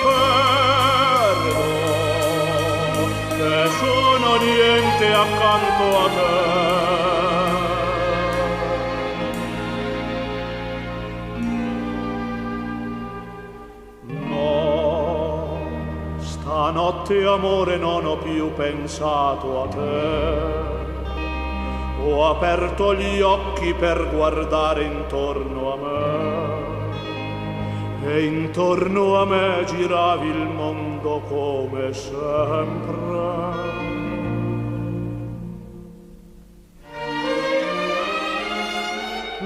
perdo, che sono niente accanto a te. Stanotte, amore, non ho più pensato a te. Ho aperto gli occhi per guardare intorno a me, e intorno a me giravi il mondo come sempre.